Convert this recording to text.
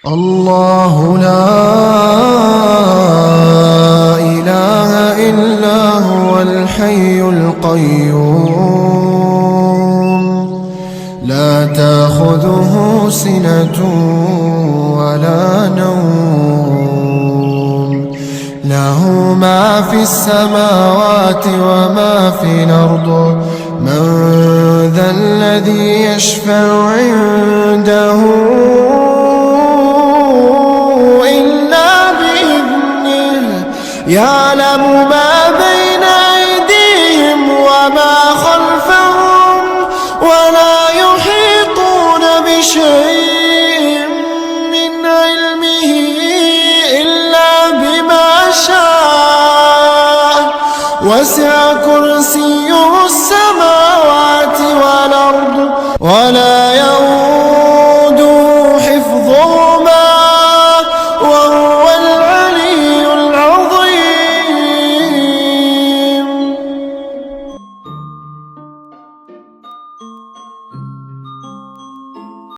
الله لا إله إلا هو الحي القيوم لا تأخذه سنة ولا نوم له ما في السماوات وما في الأرض من ذا الذي يشفع عنده يعلم ما بين أيديهم وما خلفهم ولا يحيطون بشيء من علمه إلا بما شاء وسع كرسيه